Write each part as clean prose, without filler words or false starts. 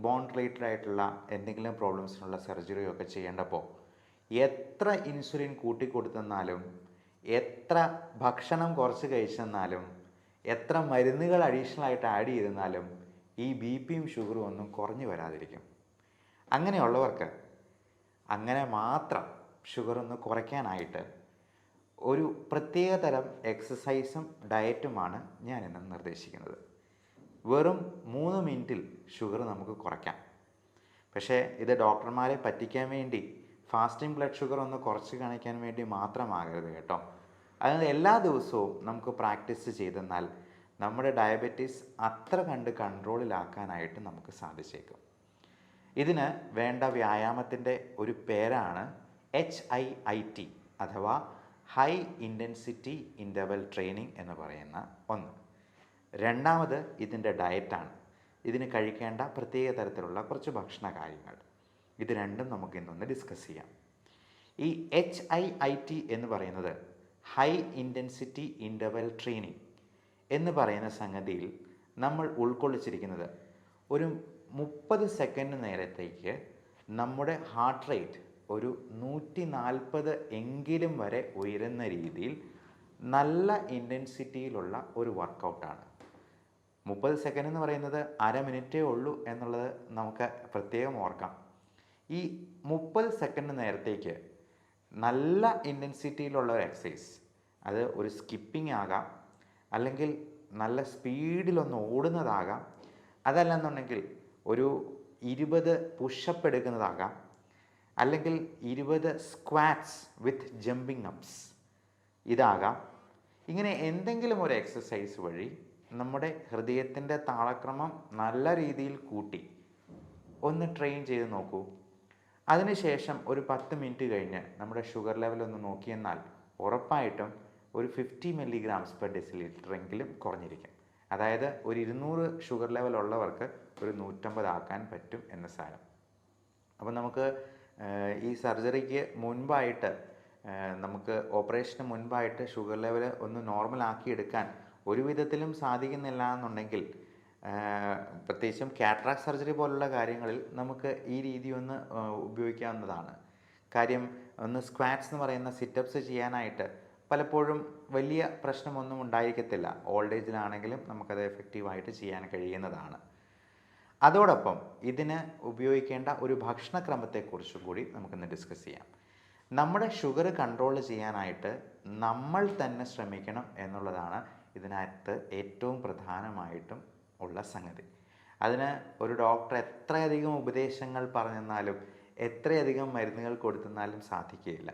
Bone related ആയിട്ടുള്ള എന്തെങ്കിലും പ്രോബ്ലംസിനുള്ള സർജറിയോ ഒക്കെ ചെയ്യേണ്ടപ്പോൾ എത്ര ഇൻസുലിൻ കൂട്ടിക്കൊടുത്തെന്നാലും എത്ര ഭക്ഷണം കുറച്ച് കഴിച്ചെന്നാലും എത്ര മരുന്നുകൾ അഡീഷണൽ ആയിട്ട് ആഡ് ചെയ്തെന്നാലും ഈ ബി പിയും ഷുഗറും ഒന്നും കുറഞ്ഞു വരാതിരിക്കും. അങ്ങനെയുള്ളവർക്ക് അങ്ങനെ മാത്രം ഷുഗർ ഒന്ന് കുറയ്ക്കാനായിട്ട് ഒരു പ്രത്യേക തരം എക്സസൈസും ഡയറ്റുമാണ് ഞാനിന്ന് നിർദ്ദേശിക്കുന്നത്. വെറും 3 മിനിറ്റിൽ ഷുഗർ നമുക്ക് കുറയ്ക്കാം. പക്ഷേ ഇത് ഡോക്ടർമാരെ പറ്റിക്കാൻ വേണ്ടി ഫാസ്റ്റിംഗ് ബ്ലഡ് ഷുഗർ ഒന്ന് കുറച്ച് കാണിക്കാൻ വേണ്ടി മാത്രമാകരുത് കേട്ടോ. അതായത് എല്ലാ ദിവസവും നമുക്ക് പ്രാക്ടീസ് ചെയ്തെന്നാൽ നമ്മുടെ ഡയബറ്റീസ് അത്ര കണ്ട് കൺട്രോളിലാക്കാനായിട്ട് നമുക്ക് സാധിച്ചേക്കും. ഇതിന് വേണ്ട വ്യായാമത്തിൻ്റെ ഒരു പേരാണ് HIIT അഥവാ ഹൈ ഇൻറ്റൻസിറ്റി ഇൻ്റർവൽ ട്രെയിനിങ് എന്ന് പറയുന്ന ഒന്ന്. രണ്ടാമത് ഇതിൻ്റെ ഡയറ്റാണ്. ഇതിന് കഴിക്കേണ്ട പ്രത്യേക തരത്തിലുള്ള കുറച്ച് ഭക്ഷണ കാര്യങ്ങൾ. ഇത് രണ്ടും നമുക്ക് ഇന്നൊന്ന് ഡിസ്കസ് ചെയ്യാം. ഈ HIIT എന്ന് പറയുന്നത് ഹൈ ഇൻറ്റൻസിറ്റി ഇൻ്റർവൽ ട്രെയിനിങ് എന്ന് പറയുന്ന സംഗതിയിൽ നമ്മൾ ഉൾക്കൊള്ളിച്ചിരിക്കുന്നത് ഒരു 30 സെക്കൻഡ് നേരത്തേക്ക് നമ്മുടെ ഹാർട്ട് റേറ്റ് ഒരു 140 എങ്കിലും വരെ ഉയരുന്ന രീതിയിൽ നല്ല ഇൻറ്റൻസിറ്റിയിലുള്ള ഒരു വർക്കൗട്ടാണ്. 30 സെക്കൻഡ് എന്ന് പറയുന്നത് അര മിനിറ്റേ ഉള്ളൂ എന്നുള്ളത് നമുക്ക് പ്രത്യേകം ഓർക്കാം. ഈ 30 സെക്കൻഡ് നേരത്തേക്ക് നല്ല ഇൻറ്റൻസിറ്റിയിലുള്ള ഒരു എക്സസൈസ്, അത് ഒരു സ്കിപ്പിംഗ് ആകാം, അല്ലെങ്കിൽ നല്ല സ്പീഡിലൊന്ന് ഓടുന്നതാകാം, അതല്ലെന്നുണ്ടെങ്കിൽ ഒരു 20 പുഷപ്പ് എടുക്കുന്നതാകാം, അല്ലെങ്കിൽ 20 സ്ക്വാറ്റ്സ് വിത്ത് ജമ്പിങ് അപ്സ് ഇതാകാം. ഇങ്ങനെ എന്തെങ്കിലും ഒരു എക്സസൈസ് വഴി നമ്മുടെ ഹൃദയത്തിൻ്റെ താളക്രമം നല്ല രീതിയിൽ കൂട്ടി ഒന്ന് ട്രെയിൻ ചെയ്ത് നോക്കൂ. അതിനുശേഷം ഒരു 10 മിനിറ്റ് കഴിഞ്ഞ് നമ്മുടെ ഷുഗർ ലെവൽ ഒന്ന് നോക്കിയെന്നാൽ ഉറപ്പായിട്ടും ഒരു 50 മില്ലിഗ്രാംസ് പെർ ഡെസിലിറ്റർ എങ്കിലും കുറഞ്ഞിരിക്കും. അതായത് ഒരു 200 ഷുഗർ ലെവൽ ഉള്ളവർക്ക് ഒരു 150 ആക്കാൻ പറ്റും എന്ന് സാരം. അപ്പോൾ നമുക്ക് ഈ സർജറിക്ക് മുൻപായിട്ട്, നമുക്ക് ഓപ്പറേഷന് മുൻപായിട്ട് ഷുഗർ ലെവൽ ഒന്ന് നോർമൽ ആക്കിയെടുക്കാൻ ഒരു വിധത്തിലും സാധിക്കുന്നില്ല എന്നുണ്ടെങ്കിൽ, പ്രത്യേകിച്ചും കാറ്ററാക്ട് സർജറി പോലുള്ള കാര്യങ്ങളിൽ നമുക്ക് ഈ രീതി ഒന്ന് ഉപയോഗിക്കാവുന്നതാണ്. കാര്യം ഒന്ന് സ്ക്വാറ്റ്സ് എന്ന് പറയുന്ന സിറ്റപ്സ് ചെയ്യാനായിട്ട് പലപ്പോഴും വലിയ പ്രശ്നമൊന്നും ഉണ്ടായിരിക്കത്തില്ല. ഓൾഡ് ഏജിലാണെങ്കിലും നമുക്കത് എഫക്റ്റീവായിട്ട് ചെയ്യാൻ കഴിയുന്നതാണ്. അതോടൊപ്പം ഇതിന് ഉപയോഗിക്കേണ്ട ഒരു ഭക്ഷണക്രമത്തെക്കുറിച്ചും കൂടി നമുക്കിന്ന് ഡിസ്കസ് ചെയ്യാം. നമ്മുടെ ഷുഗർ കൺട്രോൾ ചെയ്യാനായിട്ട് നമ്മൾ തന്നെ ശ്രമിക്കണം എന്നുള്ളതാണ് ഇതിനകത്ത് ഏറ്റവും പ്രധാനമായിട്ടും ഉള്ള സംഗതി. അതിന് ഒരു ഡോക്ടർ എത്രയധികം ഉപദേശങ്ങൾ പറഞ്ഞെന്നാലും എത്രയധികം മരുന്നുകൾ കൊടുത്തെന്നാലും സാധിക്കുകയില്ല.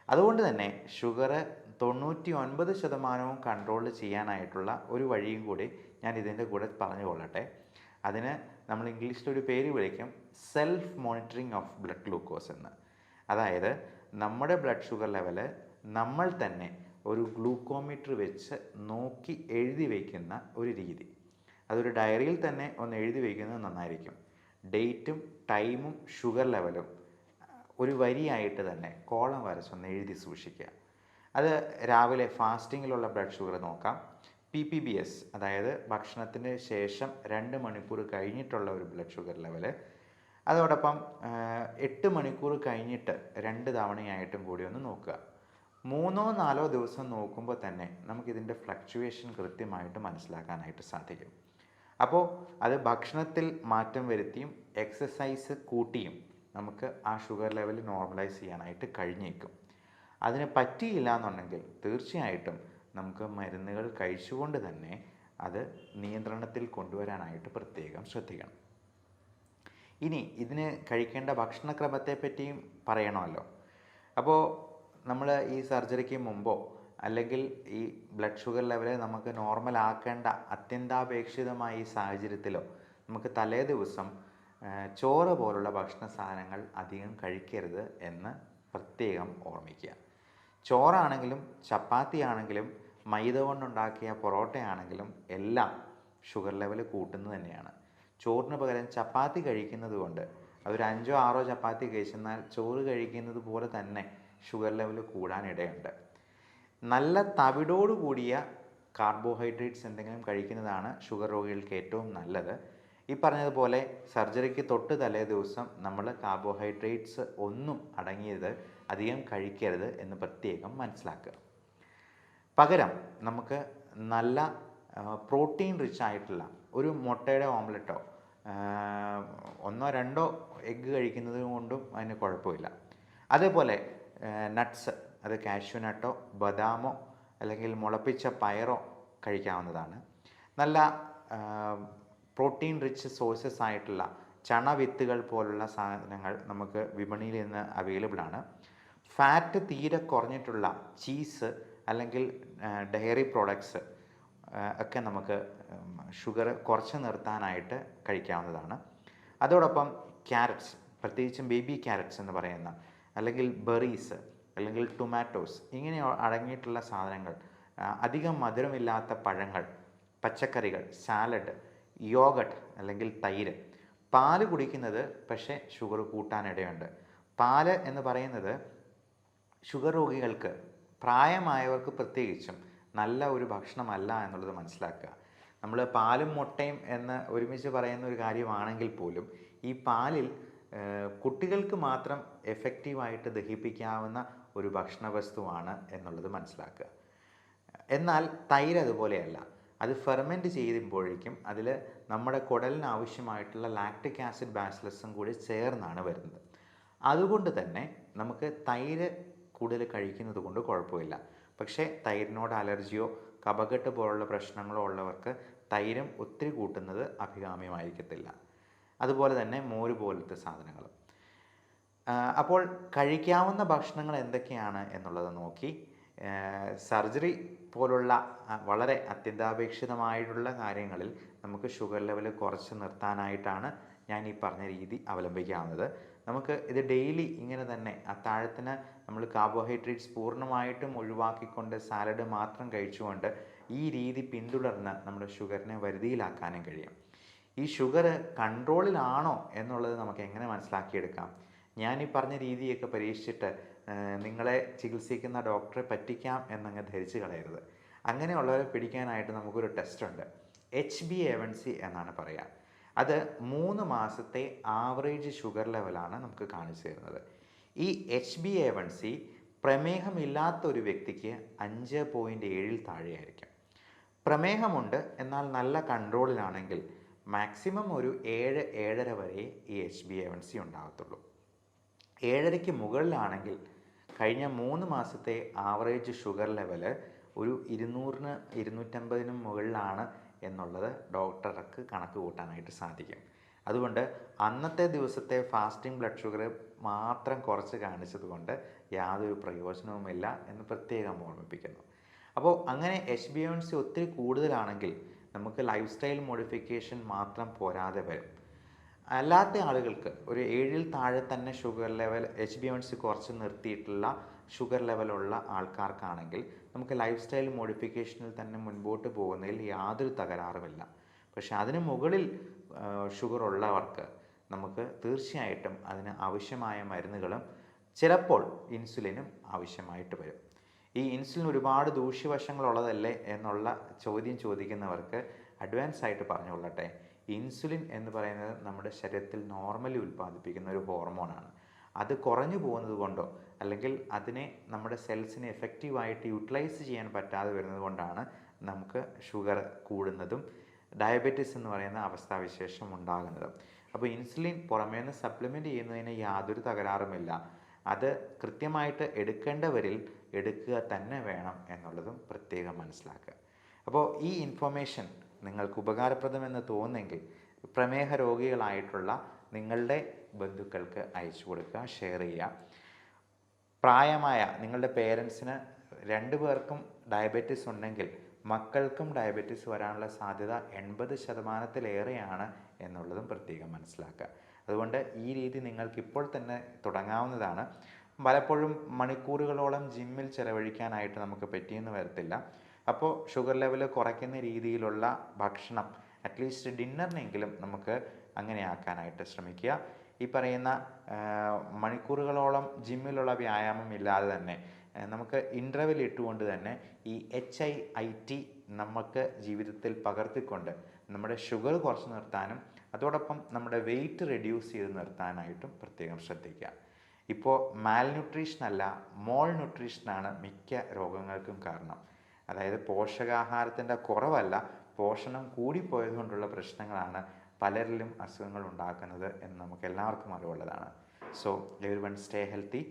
അതുകൊണ്ട് തന്നെ ഷുഗർ 99% കൺട്രോൾ ചെയ്യാനായിട്ടുള്ള ഒരു വഴിയും കൂടി ഞാൻ ഇതിൻ്റെ കൂടെ പറഞ്ഞു കൊള്ളട്ടെ. അതിന് നമ്മൾ ഇംഗ്ലീഷിലൊരു പേര് വിളിക്കും self monitoring of blood glucose എന്ന്. അതായത് നമ്മുടെ ബ്ലഡ് ഷുഗർ ലെവൽ നമ്മൾ തന്നെ ഒരു ഗ്ലൂക്കോമീറ്റർ വെച്ച് നോക്കി എഴുതി വയ്ക്കുന്ന ഒരു രീതി. അതൊരു ഡയറിയിൽ തന്നെ ഒന്ന് എഴുതി വയ്ക്കുന്നത് നന്നായിരിക്കും. ഡേറ്റും ടൈമും ഷുഗർ ലെവലും ഒരു വരിയായിട്ട് തന്നെ കോളം വരച്ചൊന്ന് എഴുതി സൂക്ഷിക്കുക. അത് രാവിലെ ഫാസ്റ്റിങ്ങിലുള്ള ബ്ലഡ് ഷുഗർ നോക്കാം. PPBS അതായത് ഭക്ഷണത്തിന് ശേഷം 2 മണിക്കൂർ കഴിഞ്ഞിട്ടുള്ള ഒരു ബ്ലഡ് ഷുഗർ ലെവല്, അതോടൊപ്പം 8 മണിക്കൂർ കഴിഞ്ഞിട്ട് 2 തവണയായിട്ടും കൂടി ഒന്ന് നോക്കുക. 3-4 ദിവസം നോക്കുമ്പോൾ തന്നെ നമുക്കിതിൻ്റെ ഫ്ലക്ച്വേഷൻ കൃത്യമായിട്ട് മനസ്സിലാക്കാനായിട്ട് സാധിക്കും. അപ്പോൾ അത് ഭക്ഷണത്തിൽ മാറ്റം വരുത്തിയും എക്സസൈസ് കൂട്ടിയും നമുക്ക് ആ ഷുഗർ ലെവൽ നോർമലൈസ് ചെയ്യാനായിട്ട് കഴിഞ്ഞേക്കും. അതിന് പറ്റിയില്ല എന്നുണ്ടെങ്കിൽ തീർച്ചയായിട്ടും നമുക്ക് മരുന്നുകൾ കഴിച്ചുകൊണ്ട് തന്നെ അത് നിയന്ത്രണത്തിൽ കൊണ്ടുവരാനായിട്ട് പ്രത്യേകം ശ്രദ്ധിക്കണം. ഇനി ഇതിന് കഴിക്കേണ്ട ഭക്ഷണക്രമത്തെ പറ്റിയും പറയണമല്ലോ. അപ്പോൾ നമ്മൾ ഈ സർജറിക്ക് മുമ്പോ അല്ലെങ്കിൽ ഈ ബ്ലഡ് ഷുഗർ ലെവൽ നമുക്ക് നോർമൽ ആക്കേണ്ട അത്യന്താപേക്ഷിതമായ ഈ സാഹചര്യത്തിലോ നമുക്ക് തലേ ദിവസം ചോറ് പോലുള്ള ഭക്ഷണ സാധനങ്ങൾ അധികം കഴിക്കരുത് എന്ന് പ്രത്യേകം ഓർമ്മിക്കുക. ചോറാണെങ്കിലും ചപ്പാത്തി ആണെങ്കിലും മൈദ കൊണ്ടുണ്ടാക്കിയ പൊറോട്ടയാണെങ്കിലും എല്ലാം ഷുഗർ ലെവൽ കൂട്ടുന്നത് തന്നെയാണ്. ചോറിന് പകരം ചപ്പാത്തി കഴിക്കുന്നത് കൊണ്ട് അതൊരു 5-6 ചപ്പാത്തി കഴിച്ചെന്നാൽ ചോറ് കഴിക്കുന്നത് പോലെ തന്നെ ഷുഗർ ലെവൽ കൂടാനിടയുണ്ട്. നല്ല തവിടോട് കൂടിയ കാർബോഹൈഡ്രേറ്റ്സ് എന്തെങ്കിലും കഴിക്കുന്നതാണ് ഷുഗർ രോഗികൾക്ക് ഏറ്റവും നല്ലത്. ഈ പറഞ്ഞതുപോലെ സർജറിക്ക് തൊട്ട് തലേ ദിവസം നമ്മൾ കാർബോഹൈഡ്രേറ്റ്സ് ഒന്നും അടങ്ങിയത് അധികം കഴിക്കരുത് എന്ന് പ്രത്യേകം മനസ്സിലാക്കുക. പകരം നമുക്ക് നല്ല പ്രോട്ടീൻ റിച്ച് ആയിട്ടുള്ള ഒരു മുട്ടയുടെ ഓംലെറ്റോ ഒന്നോ രണ്ടോ എഗ്ഗ് കഴിക്കുന്നത് കൊണ്ടും അതിന് കുഴപ്പമില്ല. അതേപോലെ നട്ട്സ്, അത് കാഷ്യൂ നട്ടോ ബദാമോ അല്ലെങ്കിൽ മുളപ്പിച്ച പയറോ കഴിക്കാവുന്നതാണ്. നല്ല പ്രോട്ടീൻ റിച്ച് സോഴ്സസ് ആയിട്ടുള്ള ചണവിത്തുകൾ പോലുള്ള സാധനങ്ങൾ നമുക്ക് വിപണിയിൽ നിന്ന് അവൈലബിൾ ആണ്. ഫാറ്റ് തീരെ കുറഞ്ഞിട്ടുള്ള ചീസ് അല്ലെങ്കിൽ ഡയറി പ്രോഡക്ട്സ് ഒക്കെ നമുക്ക് ഷുഗർ കുറച്ച് നിർത്താനായിട്ട് കഴിക്കാവുന്നതാണ്. അതോടൊപ്പം ക്യാരറ്റ്സ്, പ്രത്യേകിച്ചും ബേബി ക്യാരറ്റ്സ് എന്ന് പറയുന്ന, അല്ലെങ്കിൽ ബെറീസ്, അല്ലെങ്കിൽ ടൊമാറ്റോസ്, ഇങ്ങനെ അടങ്ങിയിട്ടുള്ള സാധനങ്ങൾ, അധികം മധുരമില്ലാത്ത പഴങ്ങൾ, പച്ചക്കറികൾ, സാലഡ്, യോഗട്ട് അല്ലെങ്കിൽ തൈര്. പാല് കുടിക്കുന്നത് പക്ഷേ ഷുഗർ കൂട്ടാനിടയുണ്ട്. പാല് എന്ന് പറയുന്നത് ഷുഗർ രോഗികൾക്ക്, പ്രായമായവർക്ക് പ്രത്യേകിച്ചും നല്ല ഒരു ഭക്ഷണമല്ല എന്നുള്ളത് മനസ്സിലാക്കുക. നമ്മൾ പാലും മുട്ടയും എന്ന് ഒരുമിച്ച് പറയുന്ന ഒരു കാര്യമാണെങ്കിൽ പോലും ഈ പാലിൽ കുട്ടികൾക്ക് മാത്രം എഫക്റ്റീവായിട്ട് ദഹിപ്പിക്കാവുന്ന ഒരു ഭക്ഷണ വസ്തുവാണ് എന്നുള്ളത് മനസ്സിലാക്കുക. എന്നാൽ തൈര് അതുപോലെയല്ല. അത് ഫെർമെൻറ്റ് ചെയ്യുമ്പോഴേക്കും അതിൽ നമ്മുടെ കുടലിന് ആവശ്യമായിട്ടുള്ള ലാക്റ്റിക് ആസിഡ് ബാസിലസും കൂടി ചേർന്നാണ് വരുന്നത്. അതുകൊണ്ട് തന്നെ നമുക്ക് തൈര് കൂടുതൽ കഴിക്കുന്നത് കൊണ്ട് കുഴപ്പമില്ല. പക്ഷേ തൈരിനോട് അലർജിയോ കഫക്കെട്ട് പോലുള്ള പ്രശ്നങ്ങളോ ഉള്ളവർക്ക് തൈരും ഒത്തിരി കൂട്ടുന്നത് അഭികാമ്യമായിരിക്കത്തില്ല. അതുപോലെ തന്നെ മോര് പോലത്തെ സാധനങ്ങൾ. അപ്പോൾ കഴിക്കാവുന്ന ഭക്ഷണങ്ങൾ എന്തൊക്കെയാണ് എന്നുള്ളത് നോക്കി സർജറി പോലുള്ള വളരെ അത്യന്താപേക്ഷിതമായിട്ടുള്ള കാര്യങ്ങളിൽ നമുക്ക് ഷുഗർ ലെവൽ കുറച്ച് നിർത്താനായിട്ടാണ് ഞാൻ ഈ പറഞ്ഞ രീതി അവലംബിക്കാവുന്നത്. നമുക്ക് ഇത് ഡെയിലി ഇങ്ങനെ തന്നെ അത്താഴത്തിന് നമ്മൾ കാർബോഹൈഡ്രേറ്റ്സ് പൂർണ്ണമായിട്ടും ഒഴിവാക്കിക്കൊണ്ട് സാലഡ് മാത്രം കഴിച്ചുകൊണ്ട് ഈ രീതി പിന്തുടർന്ന് നമ്മുടെ ഷുഗറിനെ വരുതിയിലാക്കാനും കഴിയും. ഈ ഷുഗർ കൺട്രോളിലാണോ എന്നുള്ളത് നമുക്ക് എങ്ങനെ മനസ്സിലാക്കിയെടുക്കാം? ഞാൻ ഈ പറഞ്ഞ രീതിയൊക്കെ പരീക്ഷിച്ചിട്ട് നിങ്ങളെ ചികിത്സിക്കുന്ന ഡോക്ടറെ പറ്റിക്കാം എന്നങ്ങ് ധരിച്ചു കളയരുത്. അങ്ങനെയുള്ളവരെ പിടിക്കാനായിട്ട് നമുക്കൊരു ടെസ്റ്റുണ്ട്. HbA1c എന്നാണ് പറയുക. അത് 3 മാസത്തെ ആവറേജ് ഷുഗർ ലെവലാണ് നമുക്ക് കാണിച്ചു തരുന്നത്. ഈ HbA1c പ്രമേഹമില്ലാത്ത ഒരു വ്യക്തിക്ക് 5.7 താഴെയായിരിക്കും. പ്രമേഹമുണ്ട് എന്നാൽ നല്ല കൺട്രോളിലാണെങ്കിൽ മാക്സിമം ഒരു 7-7.5 വരെ ഈ HbA1c ഉണ്ടാകത്തുള്ളൂ. 7.5ക്ക് മുകളിലാണെങ്കിൽ കഴിഞ്ഞ 3 മാസത്തെ ആവറേജ് ഷുഗർ ലെവല് ഒരു 200-250 മുകളിലാണ് എന്നുള്ളത് ഡോക്ടർക്ക് കണക്ക് കൂട്ടാനായിട്ട് സാധിക്കും. അതുകൊണ്ട് അന്നത്തെ ദിവസത്തെ ഫാസ്റ്റിംഗ് ബ്ലഡ് ഷുഗർ മാത്രം കുറച്ച് കാണിച്ചത് കൊണ്ട് യാതൊരു പ്രയോജനവുമില്ല എന്ന് പ്രത്യേകം ഓർമ്മിപ്പിക്കുന്നു. അപ്പോൾ അങ്ങനെ HbA1c ഒത്തിരി കൂടുതലാണെങ്കിൽ നമുക്ക് ലൈഫ് സ്റ്റൈൽ മോഡിഫിക്കേഷൻ മാത്രം പോരാതെ വരും. അല്ലാത്ത ആളുകൾക്ക് ഒരു 7ൽ താഴെ തന്നെ ഷുഗർ ലെവൽ HbA1c കുറച്ച് നിർത്തിയിട്ടുള്ള ഷുഗർ ലെവലുള്ള ആൾക്കാർക്കാണെങ്കിൽ നമുക്ക് ലൈഫ് സ്റ്റൈൽ മോഡിഫിക്കേഷനിൽ തന്നെ മുൻപോട്ട് പോകുന്നതിൽ യാതൊരു തകരാറുമില്ല. പക്ഷെ അതിന് മുകളിൽ ഷുഗർ ഉള്ളവർക്ക് നമുക്ക് തീർച്ചയായിട്ടും അതിന് ആവശ്യമായ മരുന്നുകളും ചിലപ്പോൾ ഇൻസുലിനും ആവശ്യമായിട്ട് വരും. ഈ ഇൻസുലിൻ ഒരുപാട് ദൂഷ്യവശങ്ങളുള്ളതല്ലേ എന്നുള്ള ചോദ്യം ചോദിക്കുന്നവർക്ക് അഡ്വാൻസ് ആയിട്ട് പറഞ്ഞുകൊള്ളട്ടെ, ഇൻസുലിൻ എന്ന് പറയുന്നത് നമ്മുടെ ശരീരത്തിൽ നോർമലി ഉൽപ്പാദിപ്പിക്കുന്ന ഒരു ഹോർമോണാണ്. അത് കുറഞ്ഞു പോകുന്നത് കൊണ്ടോ അല്ലെങ്കിൽ അതിനെ നമ്മുടെ സെൽസിനെ എഫക്റ്റീവായിട്ട് യൂട്ടിലൈസ് ചെയ്യാൻ പറ്റാതെ വരുന്നത് കൊണ്ടാണ് നമുക്ക് ഷുഗർ കൂടുന്നതും ഡയബറ്റീസ് എന്ന് പറയുന്ന അവസ്ഥാവിശേഷം ഉണ്ടാകുന്നതും. അപ്പോൾ ഇൻസുലിൻ പുറമേ നിന്ന് സപ്ലിമെൻറ്റ് ചെയ്യുന്നതിന് യാതൊരു തകരാറുമില്ല. അത് കൃത്യമായിട്ട് എടുക്കേണ്ടവരിൽ എടുക്കുക തന്നെ വേണം എന്നുള്ളതും പ്രത്യേകം മനസ്സിലാക്കുക. അപ്പോൾ ഈ ഇൻഫർമേഷൻ നിങ്ങൾക്ക് ഉപകാരപ്രദമെന്ന് തോന്നുന്നെങ്കിൽ പ്രമേഹ രോഗികളായിട്ടുള്ള നിങ്ങളുടെ ബന്ധുക്കൾക്ക് അയച്ചു കൊടുക്കുക, ഷെയർ ചെയ്യുക. പ്രായമായ നിങ്ങളുടെ പേരൻസിന് 2 പേർക്കും ഡയബറ്റീസ് ഉണ്ടെങ്കിൽ മക്കൾക്കും ഡയബറ്റീസ് വരാനുള്ള സാധ്യത 80%-ലേറെയാണ് എന്നുള്ളതും പ്രത്യേകം മനസ്സിലാക്കുക. അതുകൊണ്ട് ഈ രീതി നിങ്ങൾക്ക് ഇപ്പോൾ തന്നെ തുടങ്ങാവുന്നതാണ്. പലപ്പോഴും മണിക്കൂറുകളോളം ജിമ്മിൽ ചിലവഴിക്കാനായിട്ട് നമുക്ക് പറ്റിയെന്ന് വരത്തില്ല. അപ്പോൾ ഷുഗർ ലെവൽ കുറയ്ക്കുന്ന രീതിയിലുള്ള ഭക്ഷണം അറ്റ്ലീസ്റ്റ് ഡിന്നറിനെങ്കിലും നമുക്ക് അങ്ങനെ ആക്കാനായിട്ട് ശ്രമിക്കുക. ഈ പറയുന്ന മണിക്കൂറുകളോളം ജിമ്മിലുള്ള വ്യായാമം ഇല്ലാതെ തന്നെ നമുക്ക് ഇൻ്റർവെൽ ഇട്ടുകൊണ്ട് തന്നെ ഈ HIIT നമുക്ക് ജീവിതത്തിൽ പകർത്തിക്കൊണ്ട് നമ്മുടെ ഷുഗർ കുറച്ച് നിർത്താനും അതോടൊപ്പം നമ്മുടെ വെയിറ്റ് റെഡ്യൂസ് ചെയ്ത് നിർത്താനായിട്ടും പ്രത്യേകം ശ്രദ്ധിക്കുക. ഇപ്പോൾ മാൽന്യൂട്രീഷൻ അല്ല, മോൾ ന്യൂട്രീഷനാണ് മിക്ക രോഗങ്ങൾക്കും കാരണം. അതായത് പോഷകാഹാരത്തിൻ്റെ കുറവല്ല, പോഷണം കൂടിപ്പോയതുകൊണ്ടുള്ള പ്രശ്നങ്ങളാണ് പലരിലും അസുഖങ്ങൾ ഉണ്ടാക്കുന്നത് എന്ന് നമുക്ക് എല്ലാവർക്കും അറിവുള്ളതാണ്. So everyone stay healthy.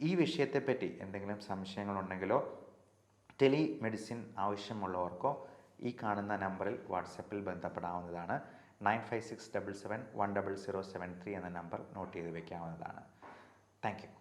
ഈ വിഷയത്തെപ്പറ്റി എന്തെങ്കിലും സംശയങ്ങളുണ്ടെങ്കിലോ ടെലിമെഡിസിൻ ആവശ്യമുള്ളവർക്കോ ഈ കാണുന്ന നമ്പറിൽ വാട്സപ്പിൽ ബന്ധപ്പെടാവുന്നതാണ്. 9567710073 എന്ന നമ്പർ നോട്ട് ചെയ്ത് വയ്ക്കാവുന്നതാണ്. Thank you.